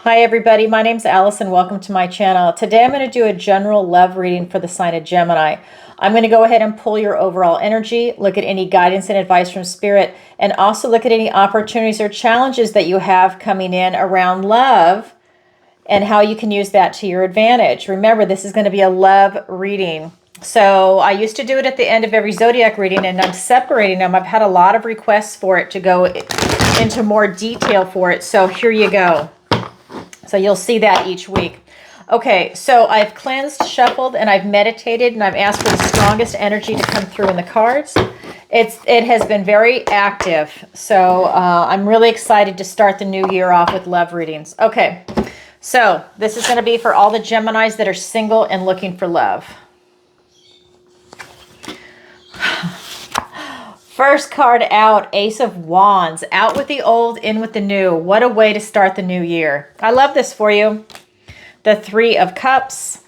Hi everybody, my name's Allison. Welcome to my channel. Today I'm going to do a general love reading for the sign of Gemini. I'm going to go ahead and pull your overall energy, look at any guidance and advice from Spirit, and also look at any opportunities or challenges that you have coming in around love and how you can use that to your advantage. Remember, this is going to be a love reading. So I used to do it at the end of every zodiac reading, and I'm separating them. I've had a lot of requests for it to go into more detail for it. So here you go. So you'll see that each week. Okay, so I've cleansed, shuffled, and I've meditated, and I've asked for the strongest energy to come through in the cards. It has been very active, so I'm really excited to start the new year off with love readings. Okay, so this is going to be for all the Geminis that are single and looking for love. First card out, Ace of Wands. Out with the old, in with the new. What a way to start the new year. I love this for you. The Three of Cups.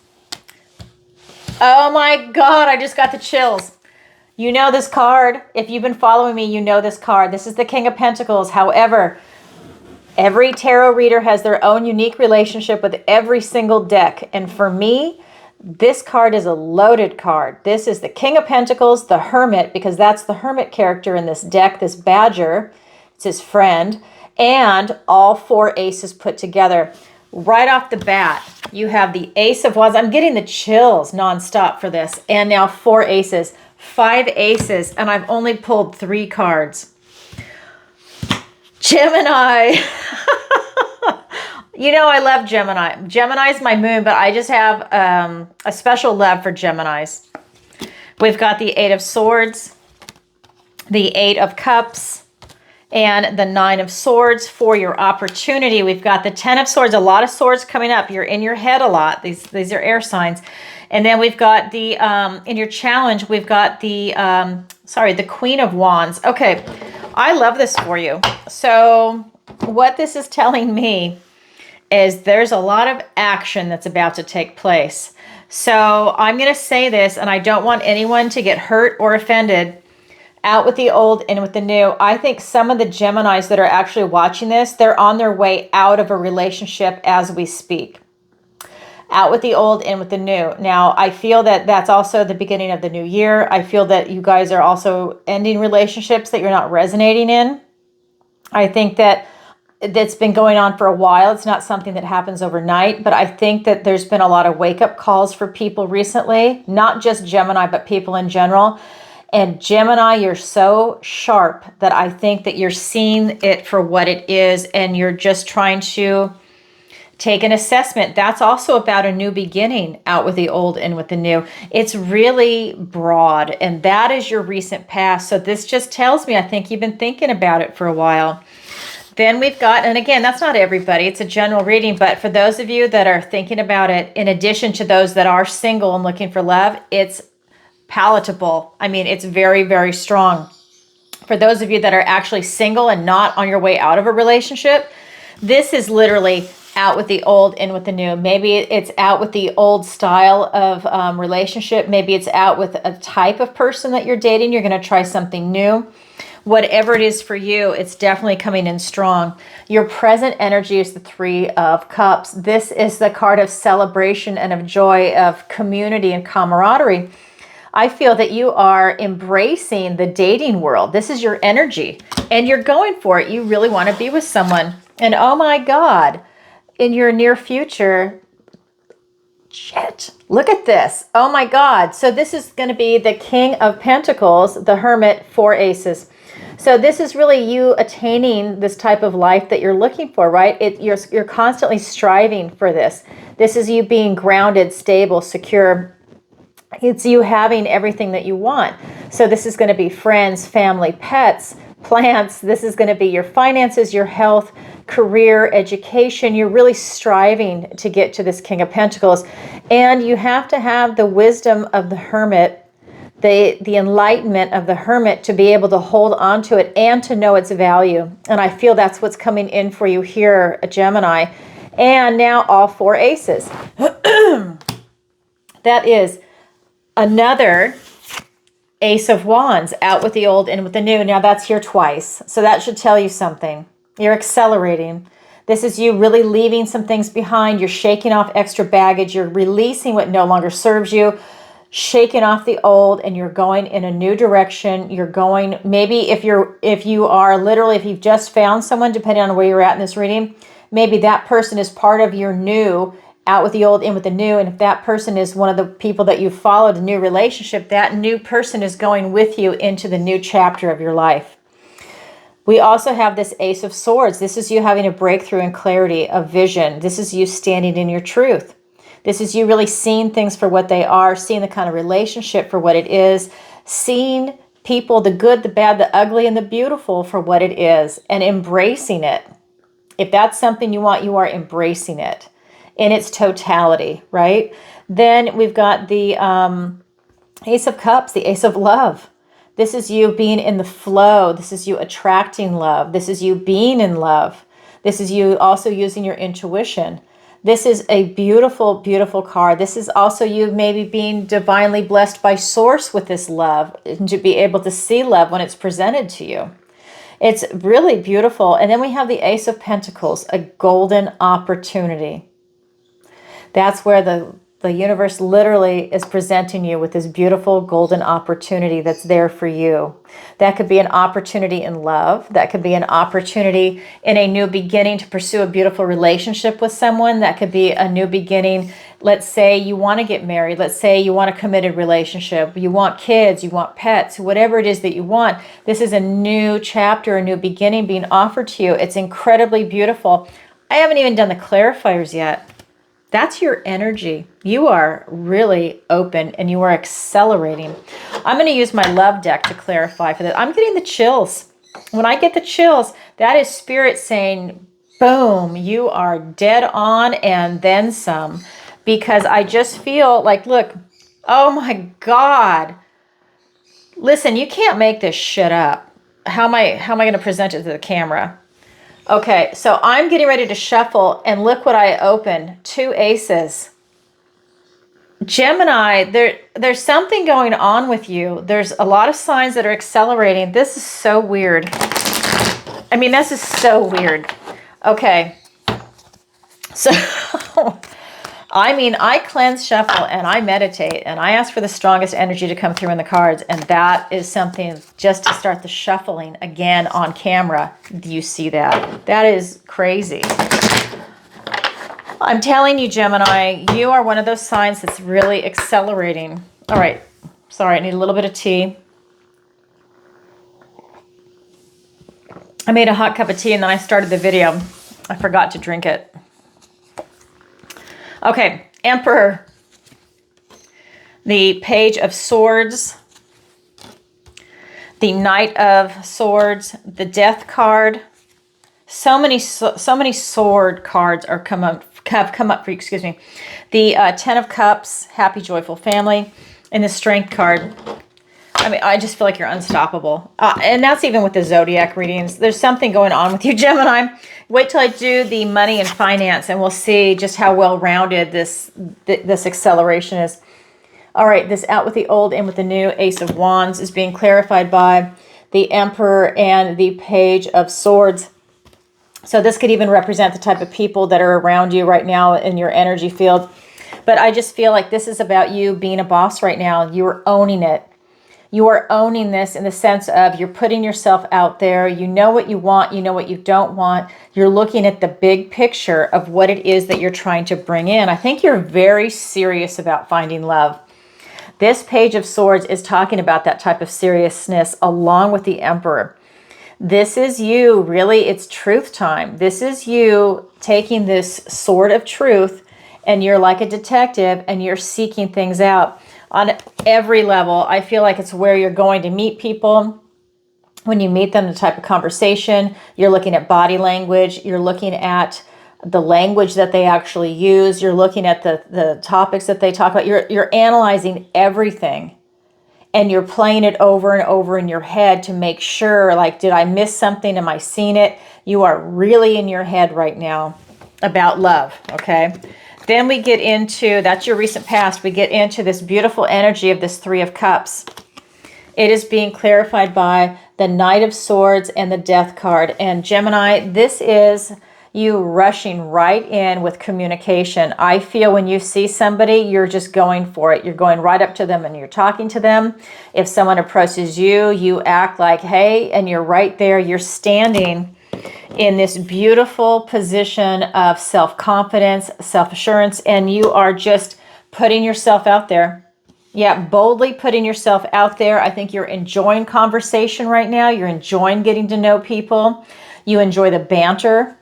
Oh my God, I just got the chills. You know this card. If you've been following me, you know this card. This is the King of Pentacles. However, every tarot reader has their own unique relationship with every single deck. And for me, this card is a loaded card. This is the King of Pentacles, the Hermit, because that's the Hermit character in this deck, this Badger. It's his friend. And all four aces put together. Right off the bat, you have the Ace of Wands. I'm getting the chills nonstop for this. And now four aces, five aces, and I've only pulled three cards. Gemini. You know I love Gemini. Gemini's my moon, but I just have a special love for Geminis. We've got the Eight of Swords, the Eight of Cups, and the Nine of Swords for your opportunity. We've got the Ten of Swords, a lot of swords coming up. You're in your head a lot. These are air signs. And then we've got the, in your challenge, we've got the, the Queen of Wands. Okay, I love this for you. So what this is telling me is there's a lot of action that's about to take place. So I'm going to say this, and I don't want anyone to get hurt or offended. Out with the old, in with the new. I think some of the Geminis that are actually watching this, they're on their way out of a relationship as we speak. Out with the old, in with the new. Now, I feel that that's also the beginning of the new year. I feel that you guys are also ending relationships that you're not resonating in. I think that's been going on for a while. It's not something that happens overnight, but I think that there's been a lot of wake-up calls for people recently, not just Gemini, but people in general. And Gemini, you're so sharp that I think that you're seeing it for what it is, and you're just trying to take an assessment. That's also about a new beginning, out with the old, in with the new. It's really broad, and that is your recent past. So this just tells me, I think you've been thinking about it for a while. Then we've got, and again, that's not everybody, it's a general reading, but for those of you that are thinking about it, in addition to those that are single and looking for love, it's palatable. I mean, it's very, very strong. For those of you that are actually single and not on your way out of a relationship, this is literally out with the old, in with the new. Maybe it's out with the old style of relationship. Maybe it's out with a type of person that you're dating. You're going to try something new. Whatever it is for you, it's definitely coming in strong. Your present energy is the Three of Cups. This is the card of celebration and of joy, of community and camaraderie. I feel that you are embracing the dating world. This is your energy, and you're going for it. You really want to be with someone. And oh my God, in your near future, shit, look at this. Oh my God. So this is going to be the King of Pentacles, the Hermit, four aces. So this is really you attaining this type of life that you're looking for, right? You're constantly striving for this. This is you being grounded, stable, secure. It's you having everything that you want. So this is going to be friends, family, pets, plants. This is going to be your finances, your health, career, education. You're really striving to get to this King of Pentacles. And you have to have the wisdom of the Hermit, the enlightenment of the Hermit, to be able to hold on to it and to know its value. And I feel that's what's coming in for you here, Gemini. And now all four aces. That is another Ace of Wands, out with the old, in with the new. Now that's here twice. So that should tell you something. You're accelerating. This is you really leaving some things behind. You're shaking off extra baggage. You're releasing what no longer serves you, shaking off the old, and you're going in a new direction. You're going, maybe if you've just found someone, depending on where you're at in this reading, maybe that person is part of your new, out with the old, in with the new. And if that person is one of the people that you followed, a new relationship, that new person is going with you into the new chapter of your life. We also have this Ace of Swords. This is you having a breakthrough in clarity of vision. This is you standing in your truth. This is you really seeing things for what they are, seeing the kind of relationship for what it is, seeing people, the good, the bad, the ugly, and the beautiful for what it is, and embracing it. If that's something you want, you are embracing it in its totality, right? Then we've got the Ace of Cups, the Ace of Love. This is you being in the flow. This is you attracting love. This is you being in love. This is you also using your intuition. This is a beautiful, beautiful card. This is also you maybe being divinely blessed by source with this love, and to be able to see love when it's presented to you. It's really beautiful. And then we have the Ace of Pentacles, a golden opportunity. That's where the universe literally is presenting you with this beautiful golden opportunity that's there for you. That could be an opportunity in love. That could be an opportunity in a new beginning to pursue a beautiful relationship with someone. That could be a new beginning. Let's say you want to get married. Let's say you want a committed relationship. You want kids, you want pets, whatever it is that you want. This is a new chapter, a new beginning being offered to you. It's incredibly beautiful. I haven't even done the clarifiers yet. That's your energy. You are really open and you are accelerating. I'm going to use my love deck to clarify for that. I'm getting the chills. When I get the chills, that is spirit saying, boom, you are dead on and then some. Because I just feel like, look, oh my God. Listen, you can't make this shit up. How am I going to present it to the camera? Okay, so I'm getting ready to shuffle, and look what I opened. 2 aces. Gemini, there's something going on with you. There's a lot of signs that are accelerating. This is so weird. I mean, this is so weird. Okay. So, I mean, I cleanse, shuffle, and I meditate, and I ask for the strongest energy to come through in the cards, and that is something just to start the shuffling again on camera. Do you see that? That is crazy. I'm telling you, Gemini, you are one of those signs that's really accelerating. All right. Sorry, I need a little bit of tea. I made a hot cup of tea, and then I started the video. I forgot to drink it. Okay, Emperor, the Page of Swords, the Knight of Swords, the Death card. So many sword cards have come up for you, excuse me. The Ten of Cups, Happy Joyful Family, and the Strength card. I mean, I just feel like you're unstoppable. And that's even with the Zodiac readings. There's something going on with you, Gemini. Wait till I do the money and finance, and we'll see just how well-rounded this acceleration is. All right, this out with the old, in with the new. Ace of Wands is being clarified by the Emperor and the Page of Swords. So this could even represent the type of people that are around you right now in your energy field. But I just feel like this is about you being a boss right now. You are owning it. You are owning this in the sense of you're putting yourself out there. You know what you want. You know what you don't want. You're looking at the big picture of what it is that you're trying to bring in. I think you're very serious about finding love. This Page of Swords is talking about that type of seriousness along with the Emperor. This is you, really, it's truth time. This is you taking this sword of truth, and you're like a detective and you're seeking things out. On every level, I feel like it's where you're going to meet people. When you meet them, the type of conversation, you're looking at body language, you're looking at the language that they actually use, you're looking at the topics that they talk about, you're analyzing everything, and you're playing it over and over in your head to make sure, like, did I miss something? Am I seeing it? You are really in your head right now about love, okay? Then we get into, that's your recent past, we get into this beautiful energy of this Three of Cups. It is being clarified by the Knight of Swords and the Death card. And Gemini, this is you rushing right in with communication. I feel when you see somebody, you're just going for it. You're going right up to them and you're talking to them. If someone approaches you, you act like, hey, and you're right there. You're standing in this beautiful position of self-confidence, self-assurance, and you are just putting yourself out there. Yeah, boldly putting yourself out there. I think you're enjoying conversation right now. You're enjoying getting to know people. You enjoy the banter.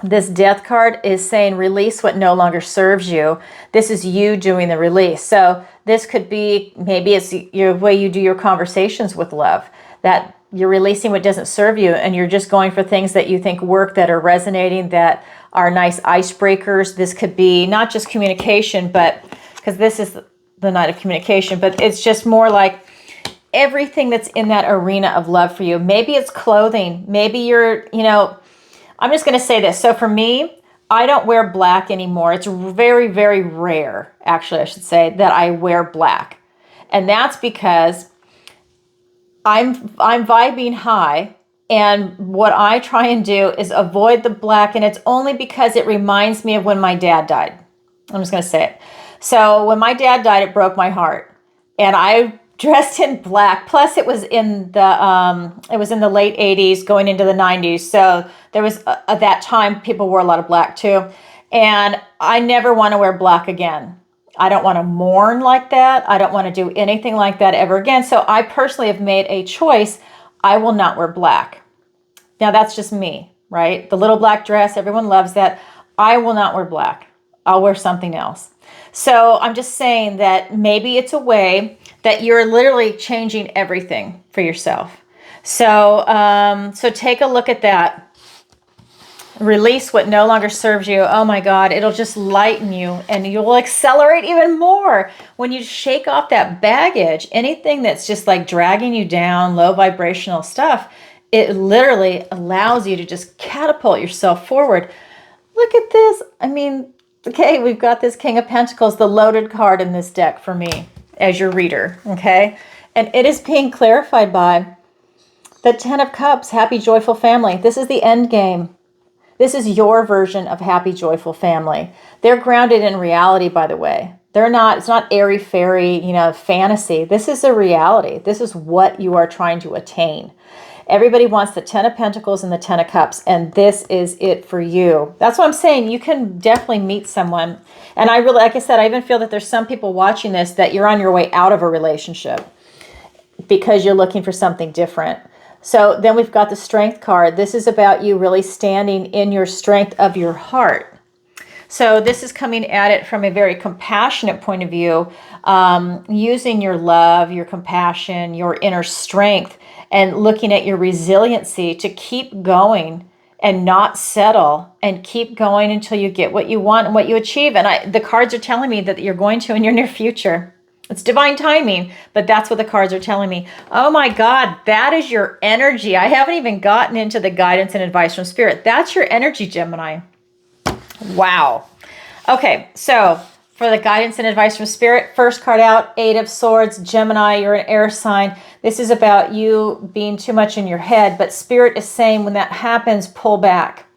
This death card is saying release what no longer serves you. This is you doing the release. So this could be, maybe it's your way you do your conversations with love, that you're releasing what doesn't serve you and you're just going for things that you think work, that are resonating, that are nice icebreakers. This could be not just communication, but because this is the Knight of Communication, but it's just more like everything that's in that arena of love for you. Maybe it's clothing. Maybe you're, I'm just going to say this. So for me, I don't wear black anymore. It's very, very rare, actually, I should say, that I wear black. And that's because I'm vibing high. And what I try and do is avoid the black. And it's only because it reminds me of when my dad died. I'm just going to say it. So when my dad died, it broke my heart, and I dressed in black. Plus, it was in the late 80s, going into the 90s. So there was at that time people wore a lot of black too, and I never want to wear black again. I don't want to mourn like that. I don't want to do anything like that ever again. So I personally have made a choice. I will not wear black. Now that's just me, right? The little black dress, everyone loves that. I will not wear black. I'll wear something else. So I'm just saying that maybe it's a way that you're literally changing everything for yourself. So, so take a look at that. Release what no longer serves you. Oh my God, it'll just lighten you and you'll accelerate even more when you shake off that baggage. Anything that's just like dragging you down, low vibrational stuff, it literally allows you to just catapult yourself forward. Look at this. I mean, okay, we've got this King of Pentacles, the loaded card in this deck for me as your reader, okay? And it is being clarified by the Ten of Cups, happy, joyful family. This is the end game. This is your version of happy, joyful family. They're grounded in reality, by the way. They're not, it's not airy-fairy, fantasy. This is a reality. This is what you are trying to attain. Everybody wants the Ten of Pentacles and the Ten of Cups, and this is it for you. That's what I'm saying. You can definitely meet someone. And I really, like I said, I even feel that there's some people watching this that you're on your way out of a relationship because you're looking for something different. So then we've got the Strength card. This is about you really standing in your strength of your heart. So this is coming at it from a very compassionate point of view, using your love, your compassion, your inner strength, and looking at your resiliency to keep going and not settle and keep going until you get what you want and what you achieve. And the cards are telling me that you're going to in your near future. It's divine timing, but that's what the cards are telling me. Oh my God, that is your energy. I haven't even gotten into the guidance and advice from Spirit. That's your energy, Gemini. Wow. Okay, so for the guidance and advice from Spirit, first card out, Eight of Swords, Gemini, you're an air sign. This is about you being too much in your head, but Spirit is saying when that happens, pull back.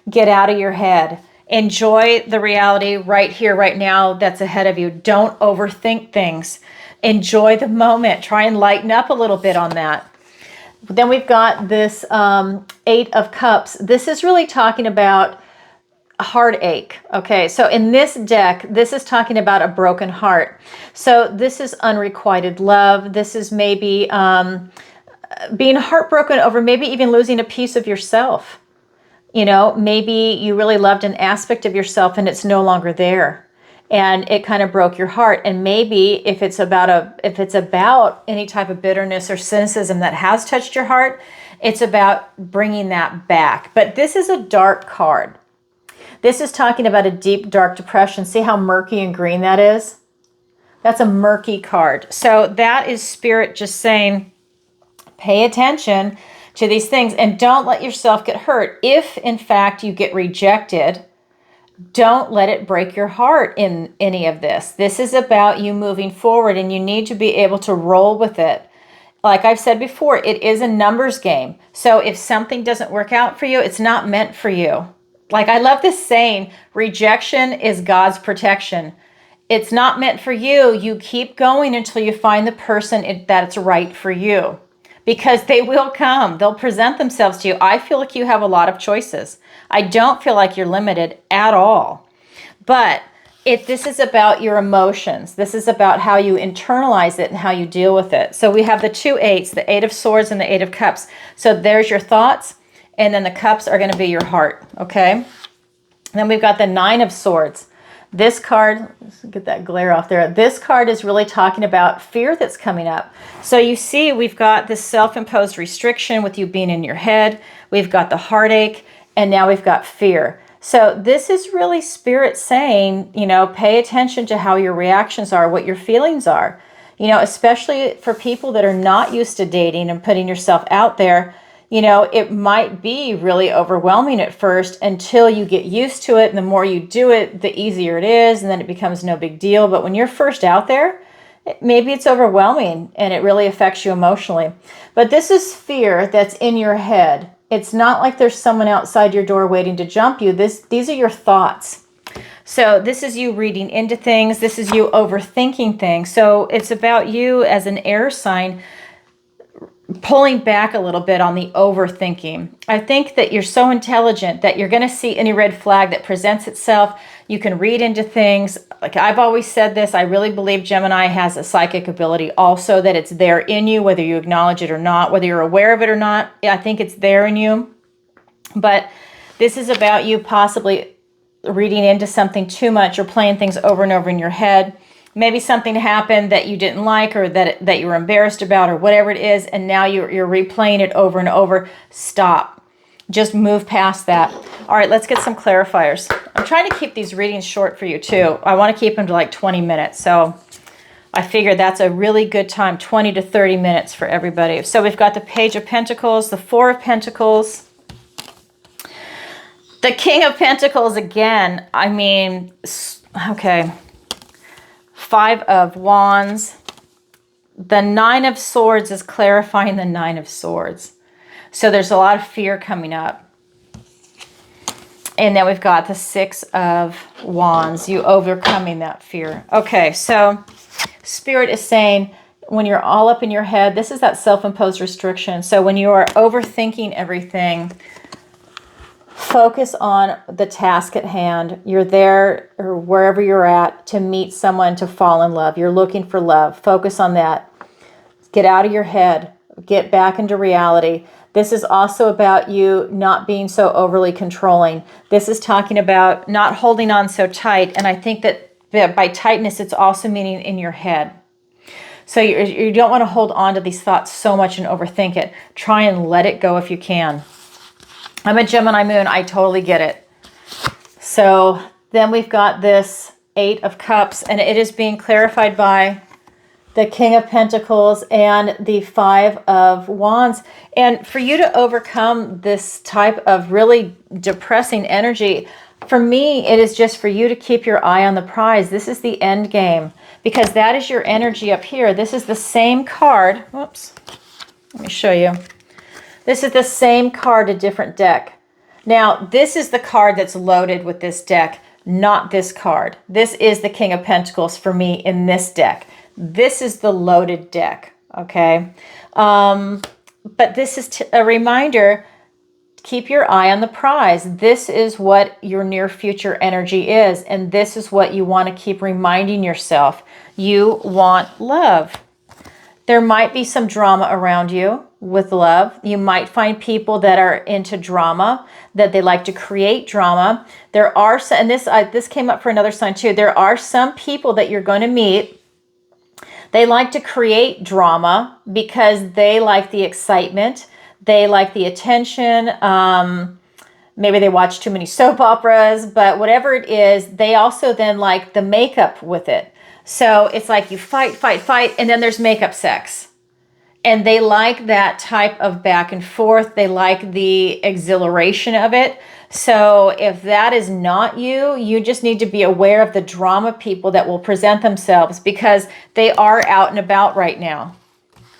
Get out of your head. Enjoy the reality right here, right now that's ahead of you. Don't overthink things. Enjoy the moment. Try and lighten up a little bit on that. Then we've got this Eight of Cups. This is really talking about heartache. Okay, so in this deck, this is talking about a broken heart. So this is unrequited love. This is maybe being heartbroken over maybe even losing a piece of yourself. Maybe you really loved an aspect of yourself and it's no longer there. And it kind of broke your heart. And maybe if it's about any type of bitterness or cynicism that has touched your heart, it's about bringing that back. But this is a dark card. This is talking about a deep, dark depression. See how murky and green that is? That's a murky card. So that is Spirit just saying, pay attention to these things and don't let yourself get hurt. If, in fact, you get rejected, don't let it break your heart in any of this. This is about you moving forward and you need to be able to roll with it. Like I've said before, it is a numbers game. So if something doesn't work out for you, it's not meant for you. Like, I love this saying, rejection is God's protection. It's not meant for you. You keep going until you find the person that's right for you, because they will come. They'll present themselves to you. I feel like you have a lot of choices. I don't feel like you're limited at all. But this is about your emotions. This is about how you internalize it and how you deal with it. So we have the 2 8s, the 8 of Swords and the 8 of Cups. So there's your thoughts, and then the cups are going to be your heart, okay? Then we've got the 9 of Swords. This card, let's get that glare off there. This card is really talking about fear that's coming up. So you see, we've got this self-imposed restriction with you being in your head. We've got the heartache, and now we've got fear. So this is really Spirit saying, you know, pay attention to how your reactions are, what your feelings are. You know, especially for people that are not used to dating and putting yourself out there. You know, it might be really overwhelming at first until you get used to it. And the more you do it, the easier it is. And then it becomes no big deal. But when you're first out there, maybe it's overwhelming and it really affects you emotionally. But this is fear that's in your head. It's not like there's someone outside your door waiting to jump you. These are your thoughts. So this is you reading into things. This is you overthinking things. So it's about you as an air sign pulling back a little bit on the overthinking. I think that you're so intelligent that you're going to see any red flag that presents itself. You can read into things. Like I've always said this, I really believe Gemini has a psychic ability also, that it's there in you, whether you acknowledge it or not, whether you're aware of it or not. I think it's there in you. But this is about you possibly reading into something too much or playing things over and over in your head. Maybe something happened that you didn't like or that you were embarrassed about or whatever it is, and now you're replaying it over and over. Stop. Just move past that. All right, let's get some clarifiers. I'm trying to keep these readings short for you too. I want to keep them to like 20 minutes. So I figure that's a really good time, 20 to 30 minutes for everybody. So we've got the Page of Pentacles, the 4 of Pentacles, the King of Pentacles again. I mean, okay. 5 of Wands. The 9 of Swords is clarifying the 9 of Swords. So there's a lot of fear coming up. And then we've got the 6 of Wands, you overcoming that fear. Okay, so Spirit is saying when you're all up in your head, this is that self-imposed restriction. So when you are overthinking everything, focus on the task at hand. You're there or wherever you're at to meet someone, to fall in love. You're looking for love. Focus on that. Get out of your head. Get back into reality. This is also about you not being so overly controlling. This is talking about not holding on so tight. And I think that by tightness, it's also meaning in your head. So you don't want to hold on to these thoughts so much and overthink it. Try and let it go if you can. I'm a Gemini moon. I totally get it. So then we've got this 8 of Cups, and it is being clarified by the King of Pentacles and the 5 of Wands. And for you to overcome this type of really depressing energy, for me, it is just for you to keep your eye on the prize. This is the end game, because that is your energy up here. This is the same card. Whoops. Let me show you. This is the same card, a different deck. Now, this is the card that's loaded with this deck, not this card. This is the King of Pentacles for me in this deck. This is the loaded deck, okay? But this is a reminder, keep your eye on the prize. This is what your near future energy is, and this is what you want to keep reminding yourself. You want love. There might be some drama around you with love. You might find people that are into drama, that they like to create drama. There are some, and this came up for another sign too. There are some people that you're going to meet. They like to create drama because they like the excitement. They like the attention. Maybe they watch too many soap operas, but whatever it is, they also then like the makeup with it. So it's like you fight, and then there's makeup sex. And they like that type of back and forth. They like the exhilaration of it. So if that is not you, you just need to be aware of the drama people that will present themselves, because they are out and about right now.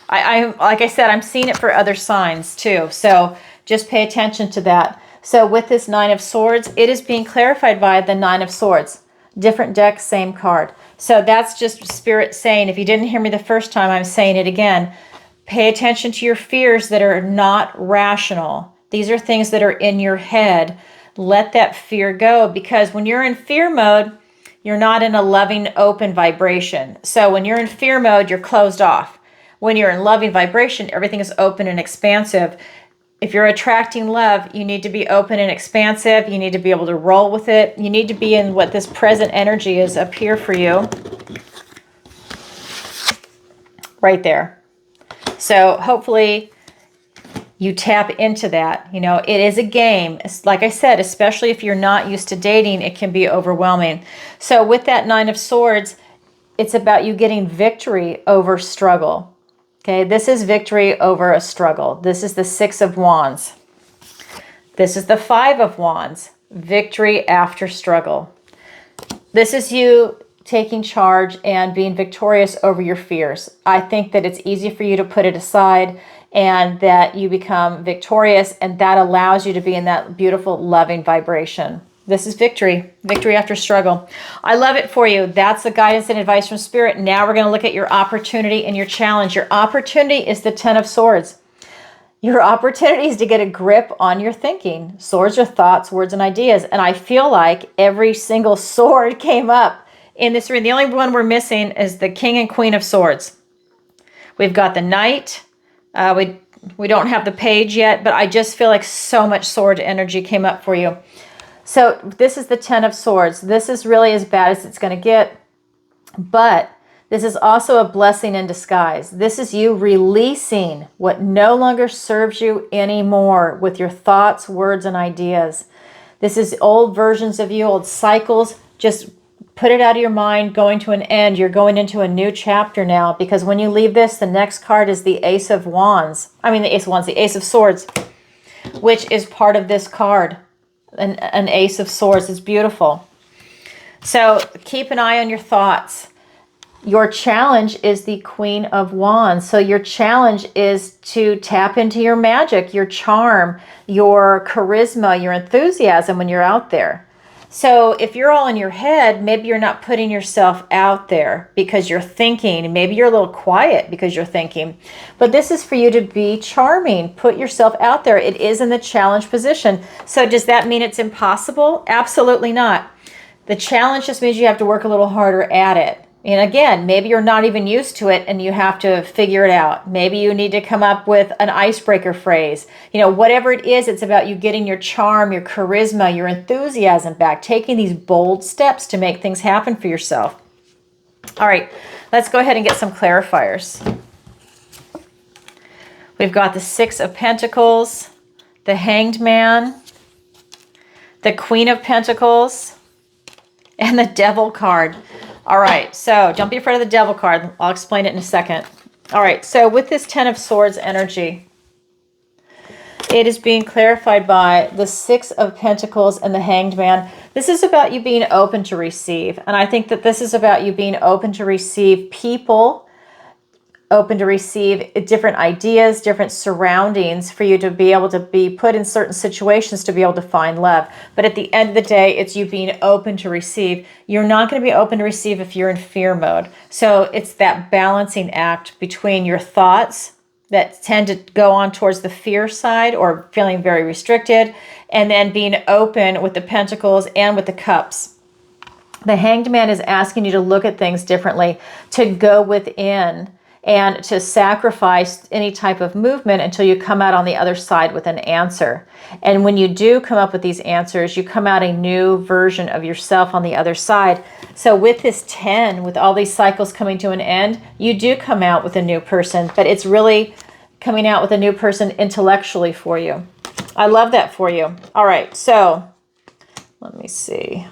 I like I said, I'm seeing it for other signs too. So just pay attention to that. So with this Nine of Swords, it is being clarified by the Nine of Swords. Different deck, same card. So that's just Spirit saying, if you didn't hear me the first time, I'm saying it again. Pay attention to your fears that are not rational. These are things that are in your head. Let that fear go, because when you're in fear mode, you're not in a loving, open vibration. So when you're in fear mode, you're closed off. When you're in loving vibration, everything is open and expansive. If you're attracting love, you need to be open and expansive. You need to be able to roll with it. You need to be in what this present energy is up here for you. Right there. So hopefully you tap into that. You know, it is a game. It's, like I said, especially if you're not used to dating, it can be overwhelming. So with that Nine of Swords, it's about you getting victory over struggle. Okay, this is victory over a struggle. This is the Six of Wands. This is the Five of Wands. Victory after struggle. This is you taking charge and being victorious over your fears. I think that it's easy for you to put it aside and that you become victorious, and that allows you to be in that beautiful, loving vibration. This is victory. Victory after struggle. I love it for you. That's the guidance and advice from Spirit. Now we're going to look at your opportunity and your challenge. Your opportunity is the Ten of Swords. Your opportunity is to get a grip on your thinking. Swords are thoughts, words, and ideas. And I feel like every single sword came up in this reading. The only one we're missing is the King and Queen of Swords. We've got the Knight. We don't have the Page yet, but I just feel like so much sword energy came up for you. So this is the Ten of Swords. This is really as bad as it's going to get, but this is also a blessing in disguise. This is you releasing what no longer serves you anymore with your thoughts, words, and ideas. This is old versions of you, old cycles. Just put it out of your mind, going to an end. You're going into a new chapter now, because when you leave this, the next card is the Ace of Wands. I mean, the Ace of Wands, the Ace of Swords, which is part of this card. An Ace of Swords is beautiful. So keep an eye on your thoughts. Your challenge is the Queen of Wands. So your challenge is to tap into your magic, your charm, your charisma, your enthusiasm when you're out there. So if you're all in your head, maybe you're not putting yourself out there because you're thinking. Maybe you're a little quiet because you're thinking. But this is for you to be charming. Put yourself out there. It is in the challenge position. So does that mean it's impossible? Absolutely not. The challenge just means you have to work a little harder at it. And again, maybe you're not even used to it and you have to figure it out. Maybe you need to come up with an icebreaker phrase. You know, whatever it is, it's about you getting your charm, your charisma, your enthusiasm back, taking these bold steps to make things happen for yourself. All right, let's go ahead and get some clarifiers. We've got the Six of Pentacles, the Hanged Man, the Queen of Pentacles, and the Devil card. All right, so don't be afraid of the Devil card. I'll explain it in a second. All right, so with this Ten of Swords energy, it is being clarified by the Six of Pentacles and the Hanged Man. This is about you being open to receive. And I think that this is about you being open to receive people, open to receive different ideas, different surroundings for you to be able to be put in certain situations to be able to find love. But at the end of the day, it's you being open to receive. You're not going to be open to receive if you're in fear mode. So it's that balancing act between your thoughts that tend to go on towards the fear side or feeling very restricted, and then being open with the Pentacles and with the Cups. The Hanged Man is asking you to look at things differently, to go within, and to sacrifice any type of movement until you come out on the other side with an answer. And when you do come up with these answers, you come out a new version of yourself on the other side. So with this 10, with all these cycles coming to an end, you do come out with a new person, but it's really coming out with a new person intellectually for you. I love that for you. All right, so let me see.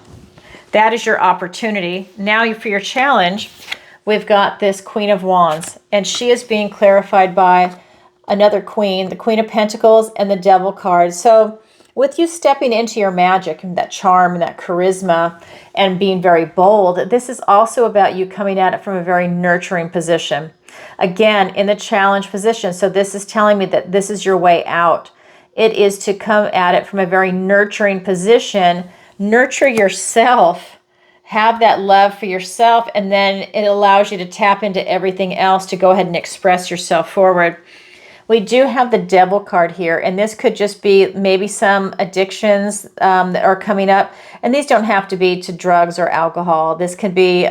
That is your opportunity. Now for your challenge, we've got this Queen of Wands, and she is being clarified by another queen, the Queen of Pentacles and the Devil card. So with you stepping into your magic and that charm and that charisma and being very bold, this is also about you coming at it from a very nurturing position. Again, in the challenge position. So this is telling me that this is your way out. It is to come at it from a very nurturing position. Nurture yourself. Have that love for yourself, and then it allows you to tap into everything else to go ahead and express yourself forward. We do have the Devil card here, and this could just be maybe some addictions that are coming up. And these don't have to be to drugs or alcohol. This could be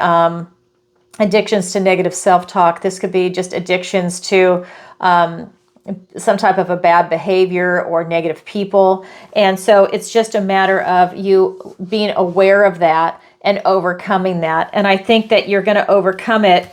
addictions to negative self-talk. This could be just addictions to some type of a bad behavior or negative people. And so it's just a matter of you being aware of that and overcoming that. And I think that you're going to overcome it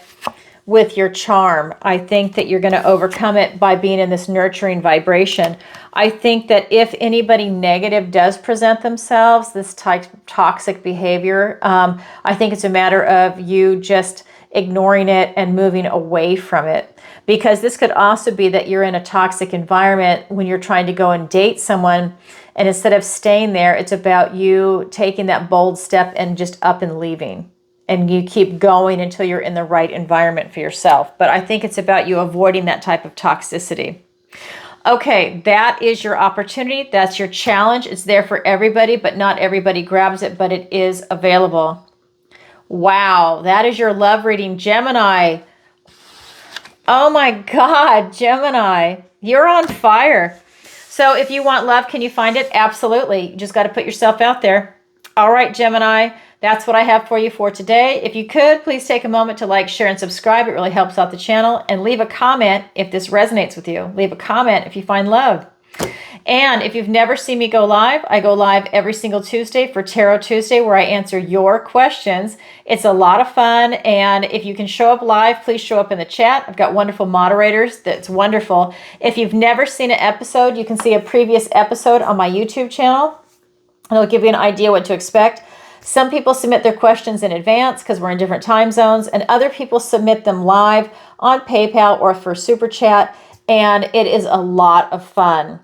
with your charm. I think that you're going to overcome it by being in this nurturing vibration. I think that if anybody negative does present themselves, this type of toxic behavior, I think it's a matter of you just ignoring it and moving away from it. Because this could also be that you're in a toxic environment when you're trying to go and date someone, and instead of staying there, it's about you taking that bold step and just up and leaving. And you keep going until you're in the right environment for yourself. But I think it's about you avoiding that type of toxicity. Okay, that is your opportunity. That's your challenge. It's there for everybody, but not everybody grabs it, but it is available. Wow, that is your love reading, Gemini. Oh my God, Gemini, you're on fire. So if you want love, can you find it? Absolutely. You just got to put yourself out there. All right, Gemini, that's what I have for you for today. If you could, please take a moment to like, share, and subscribe. It really helps out the channel. And leave a comment if this resonates with you. Leave a comment if you find love. And if you've never seen me go live, I go live every single Tuesday for Tarot Tuesday, where I answer your questions. It's a lot of fun. And if you can show up live, please show up in the chat. I've got wonderful moderators. That's wonderful. If you've never seen an episode, you can see a previous episode on my YouTube channel. It'll give you an idea what to expect. Some people submit their questions in advance because we're in different time zones, and other people submit them live on PayPal or for Super Chat, and it is a lot of fun.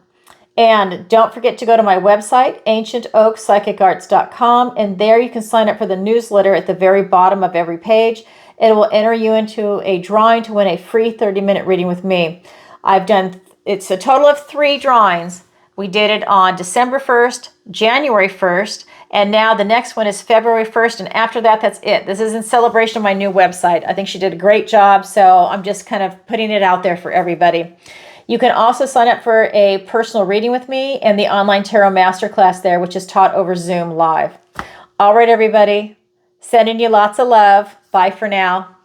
And don't forget to go to my website, ancientoakpsychicarts.com, and there you can sign up for the newsletter at the very bottom of every page. It will enter you into a drawing to win a free 30-minute reading with me. It's a total of 3 drawings. We did it on December 1st, January 1st, and now the next one is February 1st, and after that, that's it. This is in celebration of my new website. I think she did a great job, so I'm just kind of putting it out there for everybody. You can also sign up for a personal reading with me and the online tarot masterclass there, which is taught over Zoom live. All right, everybody. Sending you lots of love. Bye for now.